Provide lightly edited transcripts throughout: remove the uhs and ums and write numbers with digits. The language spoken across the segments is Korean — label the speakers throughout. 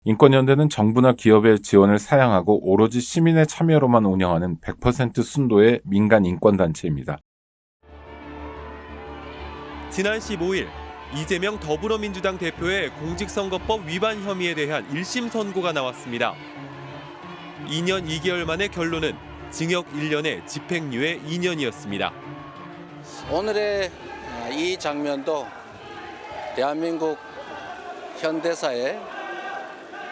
Speaker 1: 인권연대는 정부나 기업의 지원을 사양하고 오로지 시민의 참여로만 운영하는 100% 순도의 민간 인권단체입니다.
Speaker 2: 지난 15일 이재명 더불어민주당 대표의 공직선거법 위반 혐의에 대한 1심 선고가 나왔습니다. 2년 2개월 만의 결론은 징역 1년에 집행유예 2년이었습니다.
Speaker 3: 오늘의 이 장면도 대한민국 현대사의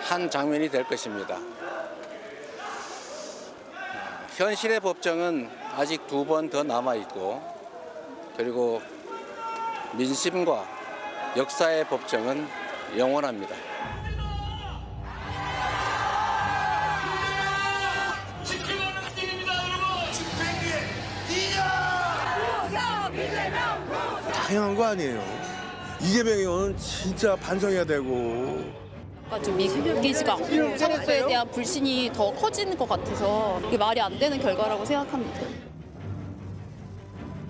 Speaker 3: 한 장면이 될 것입니다. 현실의 법정은 아직 2번 더 남아있고, 그리고 민심과 역사의 법정은 영원합니다.
Speaker 4: 당연한 거 아니에요. 이재명은 진짜 반성해야 되고.
Speaker 5: 좀 믿기지가 않고 사법부에 대한 불신이 더 커지는 것 같아서 이게 말이 안 되는 결과라고 생각합니다.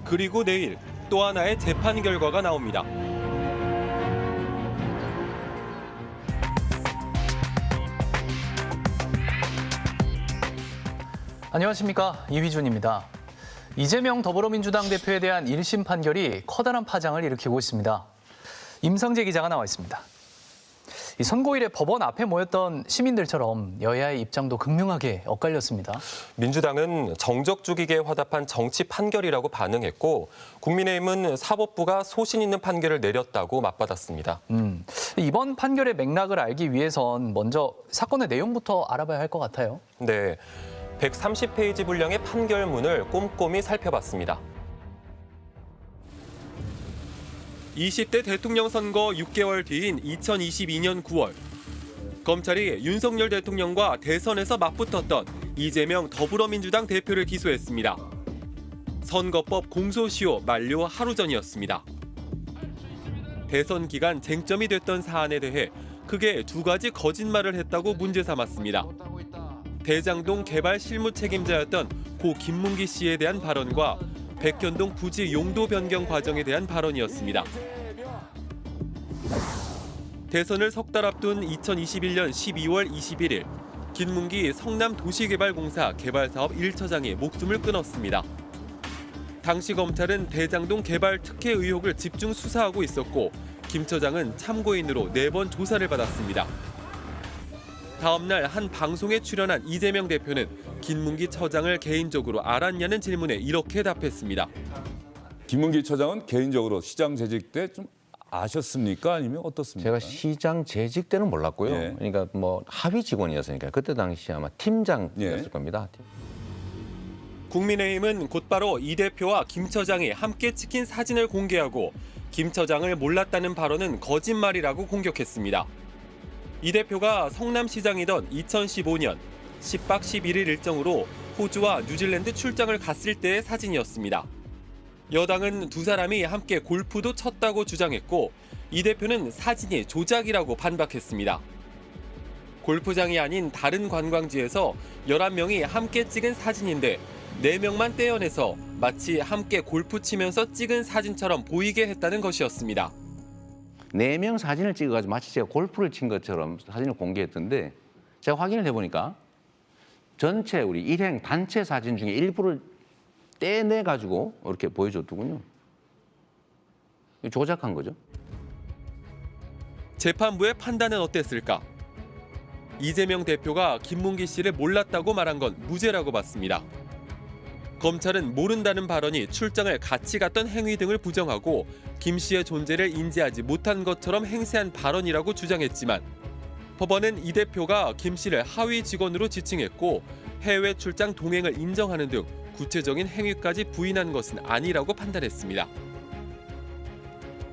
Speaker 2: 그리고 내일 또 하나의 재판 결과가 나옵니다.
Speaker 6: 안녕하십니까, 이휘준입니다. 이재명 더불어민주당 대표에 대한 1심 판결이 커다란 파장을 일으키고 있습니다. 임상재 기자가 나와 있습니다. 이 선고일에 법원 앞에 모였던 시민들처럼 여야의 입장도 극명하게 엇갈렸습니다.
Speaker 7: 민주당은 정적 죽이기에 화답한 정치 판결이라고 반응했고, 국민의힘은 사법부가 소신 있는 판결을 내렸다고 맞받았습니다.
Speaker 6: 이번 판결의 맥락을 알기 위해선 먼저 사건의 내용부터 알아봐야 할 것 같아요.
Speaker 7: 네, 130페이지 분량의 판결문을 꼼꼼히 살펴봤습니다.
Speaker 2: 20대 대통령 선거 6개월 뒤인 2022년 9월, 검찰이 윤석열 대통령과 대선에서 맞붙었던 이재명 더불어민주당 대표를 기소했습니다. 선거법 공소시효 만료 하루 전이었습니다. 대선 기간 쟁점이 됐던 사안에 대해 크게 2가지 거짓말을 했다고 문제 삼았습니다. 대장동 개발 실무 책임자였던 고 김문기 씨에 대한 발언과 백현동 부지 용도 변경 과정에 대한 발언이었습니다. 대선을 석 달 앞둔 2021년 12월 21일, 김문기 성남도시개발공사 개발사업 1처장이 목숨을 끊었습니다. 당시 검찰은 대장동 개발 특혜 의혹을 집중 수사하고 있었고, 김 처장은 참고인으로 4번 조사를 받았습니다. 다음 날 한 방송에 출연한 이재명 대표는 김문기 처장을 개인적으로 알았냐는 질문에 이렇게 답했습니다.
Speaker 8: 김문기 처장은 개인적으로 시장 재직 때 좀 아셨습니까? 아니면 어떻습니까?
Speaker 9: 제가 시장 재직 때는 몰랐고요.
Speaker 8: 예.
Speaker 9: 그러니까 뭐 하위 직원이었으니까 그때 당시 아마 팀장이었을 겁니다.
Speaker 2: 국민의힘은 곧바로 이 대표와 김 처장이 함께 찍힌 사진을 공개하고 김 처장을 몰랐다는 발언은 거짓말이라고 공격했습니다. 이 대표가 성남시장이던 2015년 10박 11일 일정으로 호주와 뉴질랜드 출장을 갔을 때의 사진이었습니다. 여당은 2사람이 함께 골프도 쳤다고 주장했고, 이 대표는 사진이 조작이라고 반박했습니다. 골프장이 아닌 다른 관광지에서 11명이 함께 찍은 사진인데 4명만 떼어내서 마치 함께 골프 치면서 찍은 사진처럼 보이게 했다는 것이었습니다.
Speaker 9: 4명 사진을 찍어가지고 마치 제가 골프를 친 것처럼 사진을 공개했던데, 제가 확인을 해보니까 전체 우리 일행 단체 사진 중에 일부를 떼내가지고 이렇게 보여줬더군요. 조작한 거죠.
Speaker 2: 재판부의 판단은 어땠을까? 이재명 대표가 김문기 씨를 몰랐다고 말한 건 무죄라고 봤습니다. 검찰은 모른다는 발언이 출장을 같이 갔던 행위 등을 부정하고 김 씨의 존재를 인지하지 못한 것처럼 행세한 발언이라고 주장했지만, 법원은 이 대표가 김 씨를 하위 직원으로 지칭했고 해외 출장 동행을 인정하는 등 구체적인 행위까지 부인한 것은 아니라고 판단했습니다.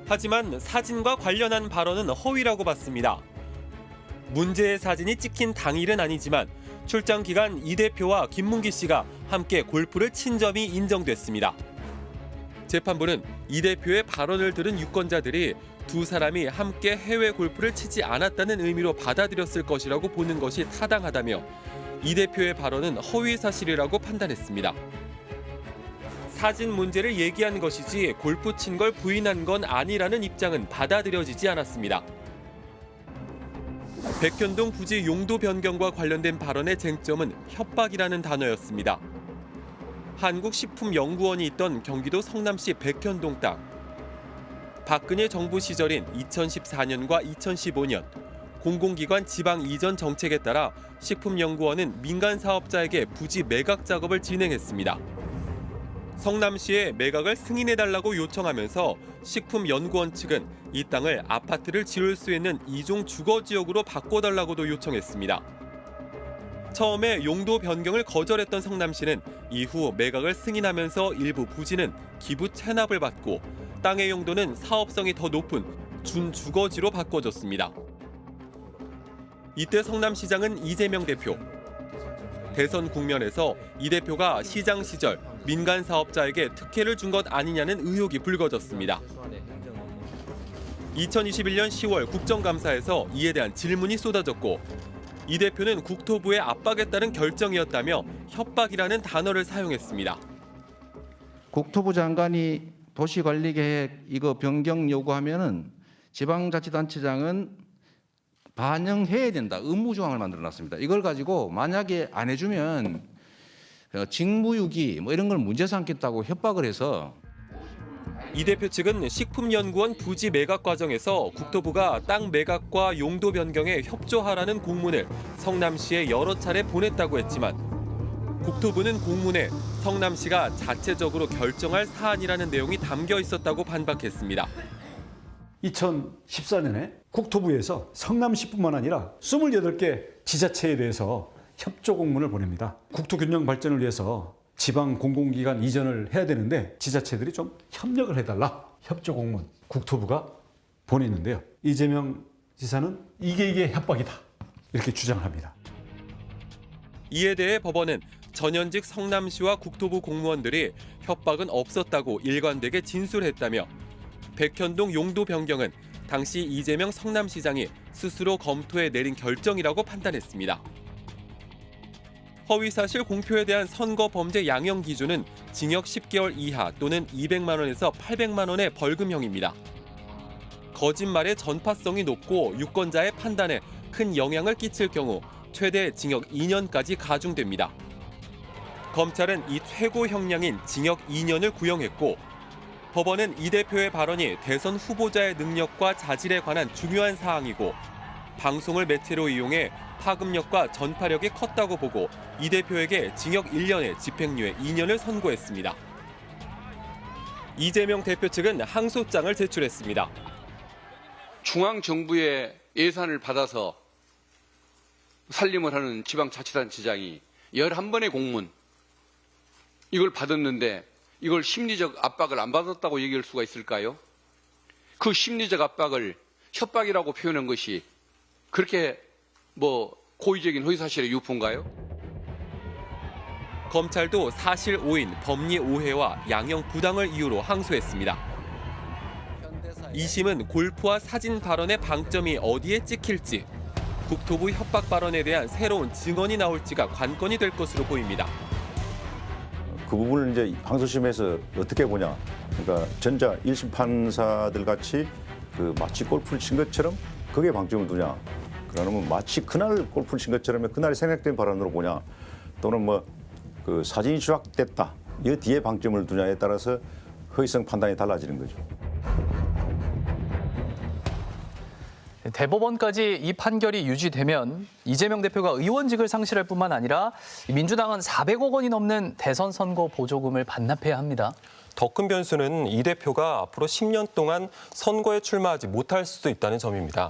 Speaker 2: 하지만 사진과 관련한 발언은 허위라고 봤습니다. 문제의 사진이 찍힌 당일은 아니지만 출장 기간 이 대표와 김문기 씨가 함께 골프를 친 점이 인정됐습니다. 재판부는 이 대표의 발언을 들은 유권자들이 2사람이 함께 해외 골프를 치지 않았다는 의미로 받아들였을 것이라고 보는 것이 타당하다며 이 대표의 발언은 허위 사실이라고 판단했습니다. 사진 문제를 얘기한 것이지 골프 친 걸 부인한 건 아니라는 입장은 받아들여지지 않았습니다. 백현동 부지 용도 변경과 관련된 발언의 쟁점은 협박이라는 단어였습니다. 한국식품연구원이 있던 경기도 성남시 백현동 땅. 박근혜 정부 시절인 2014년과 2015년 공공기관 지방 이전 정책에 따라 식품연구원은 민간 사업자에게 부지 매각 작업을 진행했습니다. 성남시에 매각을 승인해달라고 요청하면서 식품연구원 측은 이 땅을 아파트를 지을 수 있는 이종 주거지역으로 바꿔달라고도 요청했습니다. 처음에 용도 변경을 거절했던 성남시는 이후 매각을 승인하면서 일부 부지는 기부 체납을 받고 땅의 용도는 사업성이 더 높은 준주거지로 바꿔줬습니다. 이때 성남시장은 이재명 대표. 대선 국면에서 이 대표가 시장 시절 민간 사업자에게 특혜를 준 것 아니냐는 의혹이 불거졌습니다. 2021년 10월 국정감사에서 이에 대한 질문이 쏟아졌고 이 대표는 국토부의 압박에 따른 결정이었다며 협박이라는 단어를 사용했습니다.
Speaker 9: 국토부 장관이 도시관리계획 이거 변경 요구하면은 지방자치단체장은 반영해야 된다. 의무 조항을 만들어놨습니다. 이걸 가지고 만약에 안 해주면 직무유기 뭐 이런 걸 문제 삼겠다고 협박을 해서.
Speaker 2: 이 대표 측은 식품연구원 부지 매각 과정에서 국토부가 땅 매각과 용도 변경에 협조하라는 공문을 성남시에 여러 차례 보냈다고 했지만 국토부는 공문에 성남시가 자체적으로 결정할 사안이라는 내용이 담겨 있었다고 반박했습니다.
Speaker 10: 2014년에 국토부에서 성남시뿐만 아니라 28개 지자체에 대해서 협조 공문을 보냅니다. 국토균형 발전을 위해서 지방 공공기관 이전을 해야 되는데 지자체들이 좀 협력을 해달라. 협조 공문 국토부가 보냈는데요. 이재명 지사는 이게 협박이다. 이렇게 주장을 합니다.
Speaker 2: 이에 대해 법원은 전현직 성남시와 국토부 공무원들이 협박은 없었다고 일관되게 진술했다며 백현동 용도 변경은 당시 이재명 성남시장이 스스로 검토해 내린 결정이라고 판단했습니다. 허위사실 공표에 대한 선거 범죄 양형 기준은 징역 10개월 이하 또는 200만 원에서 800만 원의 벌금형입니다. 거짓말의 전파성이 높고 유권자의 판단에 큰 영향을 끼칠 경우 최대 징역 2년까지 가중됩니다. 검찰은 이 최고 형량인 징역 2년을 구형했고 법원은 이 대표의 발언이 대선 후보자의 능력과 자질에 관한 중요한 사항이고 방송을 매체로 이용해 파급력과 전파력이 컸다고 보고 이 대표에게 징역 1년에 집행유예 2년을 선고했습니다. 이재명 대표 측은 항소장을 제출했습니다.
Speaker 11: 중앙정부의 예산을 받아서 살림을 하는 지방자치단체장이 11번의 공문 이걸 받았는데 이걸 심리적 압박을 안 받았다고 얘기할 수가 있을까요? 그 심리적 압박을 협박이라고 표현한 것이 그렇게 고의적인 허위사실의 유포인가요?
Speaker 2: 검찰도 사실 오인, 법리 오해와 양형 부당을 이유로 항소했습니다. 2심은 골프와 사진 발언의 방점이 어디에 찍힐지, 국토부 협박 발언에 대한 새로운 증언이 나올지가 관건이 될 것으로 보입니다.
Speaker 12: 그 부분을 이제 항소심에서 어떻게 보냐. 그러니까 전자 1심 판사들 같이 마치 골프를 친 것처럼 거기에 방점을 두냐. 그러면 마치 그날 골프를 친 것처럼 그날이 생략된 발언으로 보냐. 또는 사진이 조작됐다. 이 뒤에 방점을 두냐에 따라서 허위성 판단이 달라지는 거죠.
Speaker 6: 대법원까지 이 판결이 유지되면 이재명 대표가 의원직을 상실할 뿐만 아니라 민주당은 400억 원이 넘는 대선 선거 보조금을 반납해야 합니다.
Speaker 7: 더 큰 변수는 이 대표가 앞으로 10년 동안 선거에 출마하지 못할 수도 있다는 점입니다.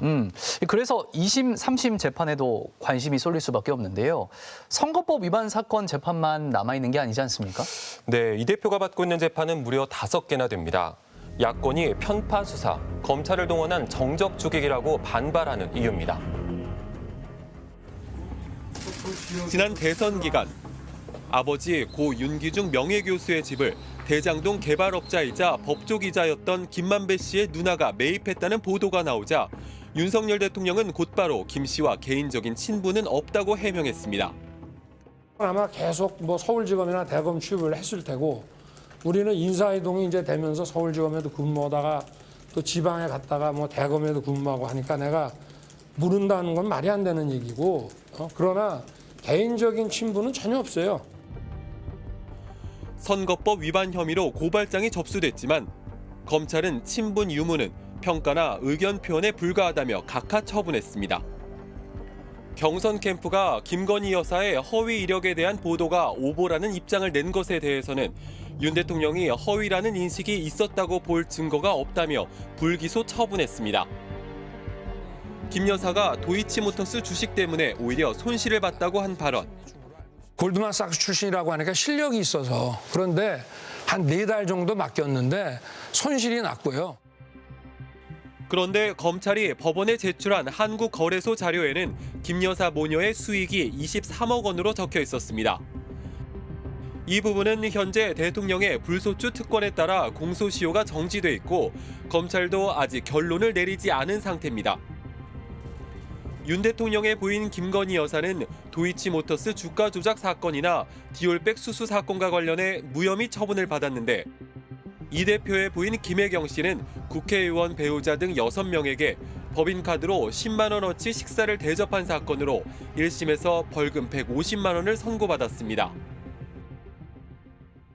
Speaker 6: 그래서 2심, 3심 재판에도 관심이 쏠릴 수밖에 없는데요. 선거법 위반 사건 재판만 남아있는 게 아니지 않습니까?
Speaker 7: 네, 이 대표가 받고 있는 재판은 무려 5개나 됩니다. 야권이 편파 수사, 검찰을 동원한 정적 죽이기라고 반발하는 이유입니다.
Speaker 2: 지난 대선 기간 아버지 고 윤기중 명예교수의 집을 대장동 개발업자이자 법조기자였던 김만배 씨의 누나가 매입했다는 보도가 나오자 윤석열 대통령은 곧바로 김 씨와 개인적인 친분은 없다고 해명했습니다.
Speaker 13: 아마 계속 서울지검이나 대검 출입을 했을 테고 우리는 인사이동이 이제 되면서 서울지검에도 근무하다가 또 지방에 갔다가 대검에도 근무하고 하니까 내가 물은다는 건 말이 안 되는 얘기고 그러나 개인적인 친분은 전혀 없어요.
Speaker 2: 선거법 위반 혐의로 고발장이 접수됐지만 검찰은 친분 유무는 평가나 의견 표현에 불과하다며 각하 처분했습니다. 경선 캠프가 김건희 여사의 허위 이력에 대한 보도가 오보라는 입장을 낸 것에 대해서는 윤 대통령이 허위라는 인식이 있었다고 볼 증거가 없다며 불기소 처분했습니다. 김 여사가 도이치모터스 주식 때문에 오히려 손실을 봤다고 한 발언.
Speaker 13: 골드만삭스 출신이라고 하니까 실력이 있어서 그런데 한 4달 정도 맡겼는데 손실이 났고요.
Speaker 2: 그런데 검찰이 법원에 제출한 한국거래소 자료에는 김 여사 모녀의 수익이 23억 원으로 적혀 있었습니다. 이 부분은 현재 대통령의 불소추 특권에 따라 공소시효가 정지돼 있고 검찰도 아직 결론을 내리지 않은 상태입니다. 윤 대통령의 부인 김건희 여사는 도이치모터스 주가 조작 사건이나 디올백 수수 사건과 관련해 무혐의 처분을 받았는데 이 대표의 부인 김혜경 씨는 국회의원 배우자 등 6명에게 법인카드로 10만 원어치 식사를 대접한 사건으로 1심에서 벌금 150만 원을 선고받았습니다.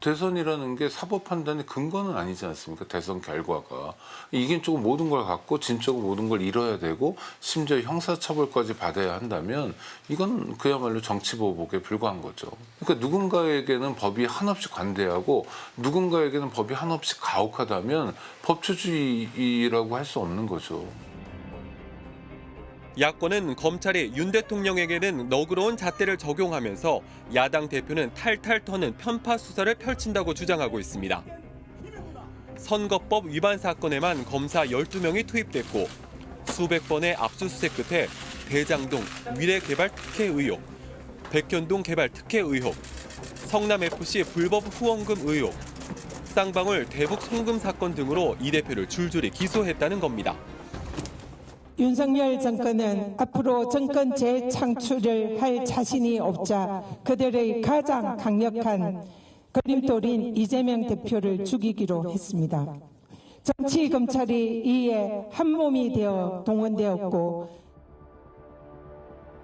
Speaker 1: 대선이라는 게 사법 판단의 근거는 아니지 않습니까? 대선 결과가. 이긴 쪽은 모든 걸 갖고 진 쪽은 모든 걸 잃어야 되고 심지어 형사처벌까지 받아야 한다면 이건 그야말로 정치보복에 불과한 거죠. 그러니까 누군가에게는 법이 한없이 관대하고 누군가에게는 법이 한없이 가혹하다면 법치주의라고 할 수 없는 거죠.
Speaker 2: 야권은 검찰이 윤 대통령에게는 너그러운 잣대를 적용하면서 야당 대표는 탈탈 터는 편파 수사를 펼친다고 주장하고 있습니다. 선거법 위반 사건에만 검사 12명이 투입됐고 수백 번의 압수수색 끝에 대장동 위례개발 특혜 의혹, 백현동 개발 특혜 의혹, 성남FC 불법 후원금 의혹, 쌍방울 대북 송금 사건 등으로 이 대표를 줄줄이 기소했다는 겁니다.
Speaker 14: 윤석열 정권은 앞으로 정권 재창출을 할 자신이 없자 그들의 가장 강력한 걸림돌인 이재명 대표를 죽이기로 했습니다. 정치 검찰이 이에 한몸이 되어 동원되었고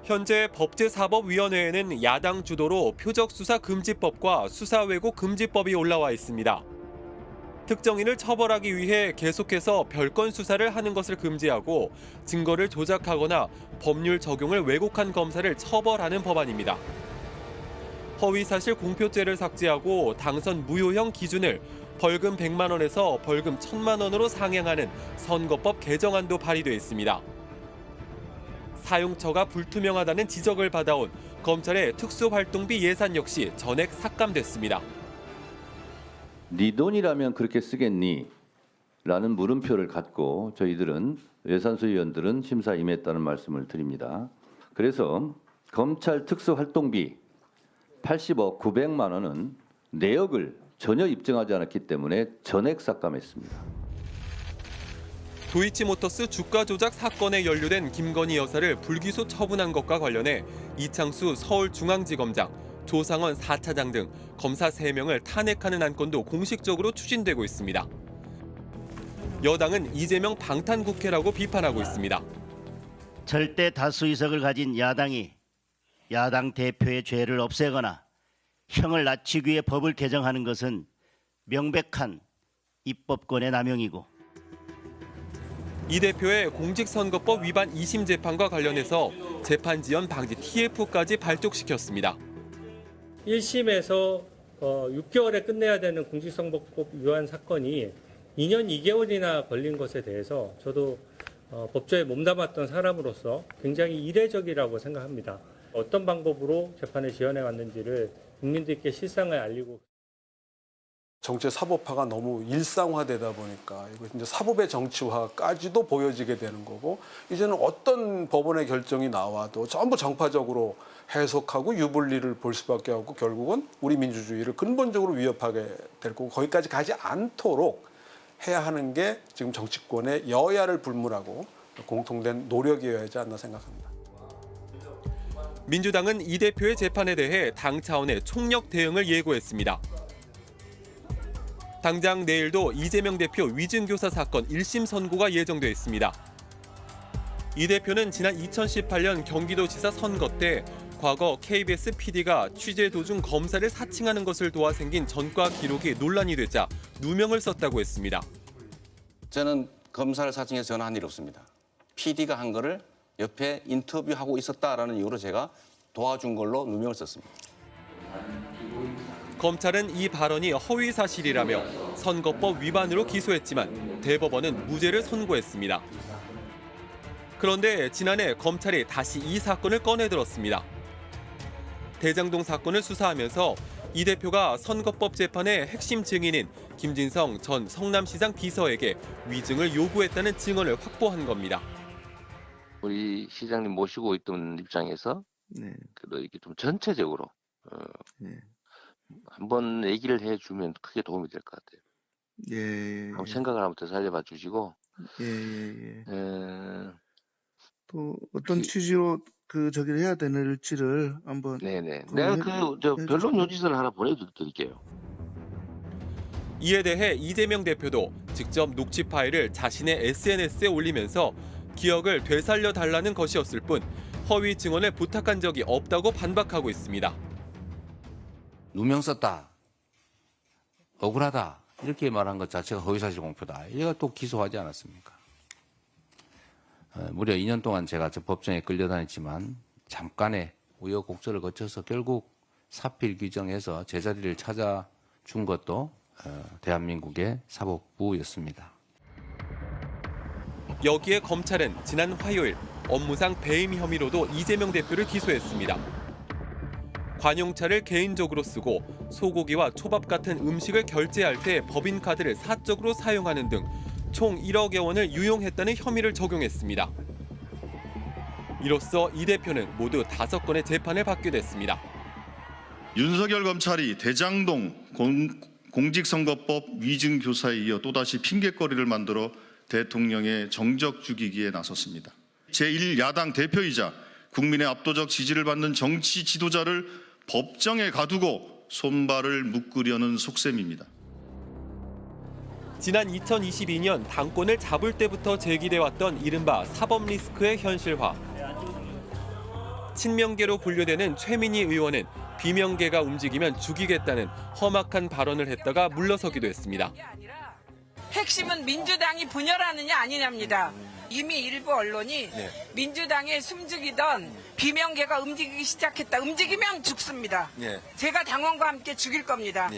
Speaker 2: 현재 법제사법위원회에는 야당 주도로 표적수사금지법과 수사왜곡금지법이 올라와 있습니다. 특정인을 처벌하기 위해 계속해서 별건 수사를 하는 것을 금지하고 증거를 조작하거나 법률 적용을 왜곡한 검사를 처벌하는 법안입니다. 허위사실 공표죄를 삭제하고 당선 무효형 기준을 벌금 100만 원에서 벌금 1000만 원으로 상향하는 선거법 개정안도 발의돼 있습니다. 사용처가 불투명하다는 지적을 받아온 검찰의 특수활동비 예산 역시 전액 삭감됐습니다.
Speaker 15: 네 돈이라면 그렇게 쓰겠니? 라는 물음표를 갖고 저희들은 예산소위원들은 심사에 임했다는 말씀을 드립니다. 그래서 검찰 특수활동비 80억 900만 원은 내역을 전혀 입증하지 않았기 때문에 전액 삭감했습니다.
Speaker 2: 도이치모터스 주가 조작 사건에 연루된 김건희 여사를 불기소 처분한 것과 관련해 이창수 서울중앙지검장, 조상원 4차장 등 검사 3명을 탄핵하는 안건도 공식적으로 추진되고 있습니다. 여당은 이재명 방탄국회라고 비판하고 있습니다.
Speaker 16: 절대 다수 의석을 가진 야당이 야당 대표의 죄를 없애거나 형을 낮추기 위해 법을 개정하는 것은 명백한 입법권의 남용이고
Speaker 2: 이 대표의 공직선거법 위반 2심 재판과 관련해서 재판 지연 방지 TF까지 발족시켰습니다.
Speaker 17: 1심에서 6개월에 끝내야 되는 공직선거법 위반 사건이 2년 2개월이나 걸린 것에 대해서 저도 법조에 몸담았던 사람으로서 굉장히 이례적이라고 생각합니다. 어떤 방법으로 재판을 지연해 왔는지를 국민들께 실상을 알리고
Speaker 18: 정치 사법화가 너무 일상화되다 보니까 이거 이제 사법의 정치화까지도 보여지게 되는 거고 이제는 어떤 법원의 결정이 나와도 전부 정파적으로 해석하고 유불리를 볼 수밖에 없고 결국은 우리 민주주의를 근본적으로 위협하게 될 거고 거기까지 가지 않도록 해야 하는 게 지금 정치권의 여야를 불문하고 공통된 노력이어야 하지 않나 생각합니다.
Speaker 2: 민주당은 이 대표의 재판에 대해 당 차원의 총력 대응을 예고했습니다. 당장 내일도 이재명 대표 위증교사 사건 1심 선고가 예정돼 있습니다. 이 대표는 지난 2018년 경기도지사 선거 때 과거 KBS PD가 취재 도중 검사를 사칭하는 것을 도와 생긴 전과 기록이 논란이 되자 누명을 썼다고 했습니다.
Speaker 3: 저는 검사를 사칭해서 전화한 일 없습니다. PD가 한 거를 옆에 인터뷰하고 있었다라는 이유로 제가 도와준 걸로 누명을 썼습니다.
Speaker 2: 검찰은 이 발언이 허위 사실이라며 선거법 위반으로 기소했지만 대법원은 무죄를 선고했습니다. 그런데 지난해 검찰이 다시 이 사건을 꺼내들었습니다. 대장동 사건을 수사하면서 이 대표가 선거법 재판의 핵심 증인인 김진성 전 성남시장 비서에게 위증을 요구했다는 증언을 확보한 겁니다.
Speaker 19: 우리 시장님 모시고 있던 입장에서 그래도 이렇게 좀 전체적으로 한번 얘기를 해주면 크게 도움이 될 것 같아요. 한번 생각을 한번 더 살려봐 주시고.
Speaker 20: 또 어떤 취지로 저기를 해야 되는지를 한번.
Speaker 19: 네네. 내가 변론 요지서를 하나 보내드릴게요.
Speaker 2: 이에 대해 이재명 대표도 직접 녹취 파일을 자신의 SNS에 올리면서 기억을 되살려 달라는 것이었을 뿐 허위 증언을 부탁한 적이 없다고 반박하고 있습니다.
Speaker 9: 누명 썼다, 억울하다 이렇게 말한 것 자체가 허위사실 공표다. 얘가 또 기소하지 않았습니까? 무려 2년 동안 제가 저 법정에 끌려다녔지만 잠깐의 우여곡절을 거쳐서 결국 사필 규정해서 제자리를 찾아준 것도 대한민국의 사법부였습니다.
Speaker 2: 여기에 검찰은 지난 화요일 업무상 배임 혐의로도 이재명 대표를 기소했습니다. 관용차를 개인적으로 쓰고 소고기와 초밥 같은 음식을 결제할 때 법인카드를 사적으로 사용하는 등 총 1억여 원을 유용했다는 혐의를 적용했습니다. 이로써 이 대표는 모두 5건의 재판을 받게 됐습니다.
Speaker 21: 윤석열 검찰이 대장동 공직선거법 위증교사에 이어 또다시 핑계거리를 만들어 대통령의 정적 죽이기에 나섰습니다. 제1야당 대표이자 국민의 압도적 지지를 받는 정치 지도자를 법정에 가두고 손발을 묶으려는 속셈입니다.
Speaker 2: 지난 2022년 당권을 잡을 때부터 제기돼왔던 이른바 사법 리스크의 현실화. 친명계로 분류되는 최민희 의원은 비명계가 움직이면 죽이겠다는 험악한 발언을 했다가 물러서기도 했습니다.
Speaker 22: 핵심은 민주당이 분열하느냐 아니냐입니다. 이미 일부 언론이 민주당에 숨죽이던 비명계가 움직이기 시작했다. 움직이면 죽습니다. 제가 당원과 함께 죽일 겁니다.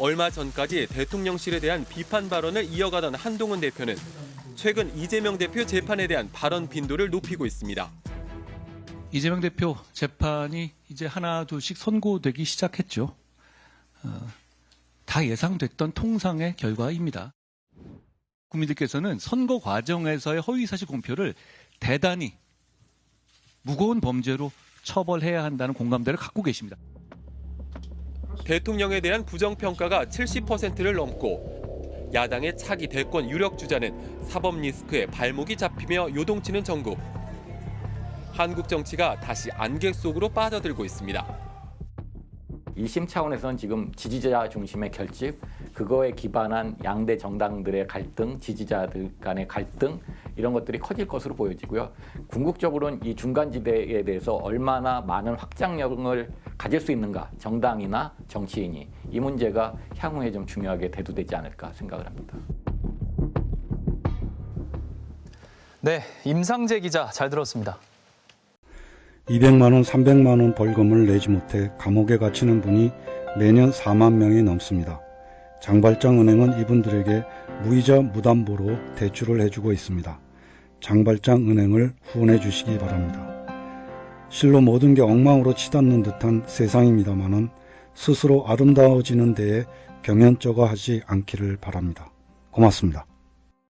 Speaker 2: 얼마 전까지 대통령실에 대한 비판 발언을 이어가던 한동훈 대표는 최근 이재명 대표 재판에 대한 발언 빈도를 높이고 있습니다.
Speaker 23: 이재명 대표 재판이 이제 하나 둘씩 선고되기 시작했죠. 다 예상됐던 통상의 결과입니다. 국민들께서는 선거 과정에서의 허위사실 공표를 대단히 무거운 범죄로 처벌해야 한다는 공감대를 갖고 계십니다.
Speaker 2: 대통령에 대한 부정평가가 70%를 넘고 야당의 차기 대권 유력 주자는 사법 리스크에 발목이 잡히며 요동치는 전국. 한국 정치가 다시 안개 속으로 빠져들고 있습니다.
Speaker 24: 1심 차원에서는 지금 지지자 중심의 결집, 그거에 기반한 양대 정당들의 갈등, 지지자들 간의 갈등 이런 것들이 커질 것으로 보여지고요. 궁극적으로는 이 중간지대에 대해서 얼마나 많은 확장력을 가질 수 있는가, 정당이나 정치인이 이 문제가 향후에 좀 중요하게 대두되지 않을까 생각을 합니다.
Speaker 6: 네, 임상재 기자 잘 들었습니다.
Speaker 25: 200만 원, 300만 원 벌금을 내지 못해 감옥에 갇히는 분이 매년 4만 명이 넘습니다. 장발장은행은 이분들에게 무이자 무담보로 대출을 해주고 있습니다. 장발장은행을 후원해 주시기 바랍니다. 실로 모든 게 엉망으로 치닫는 듯한 세상입니다마는 스스로 아름다워지는 데에 경연쩍어 하지 않기를 바랍니다. 고맙습니다.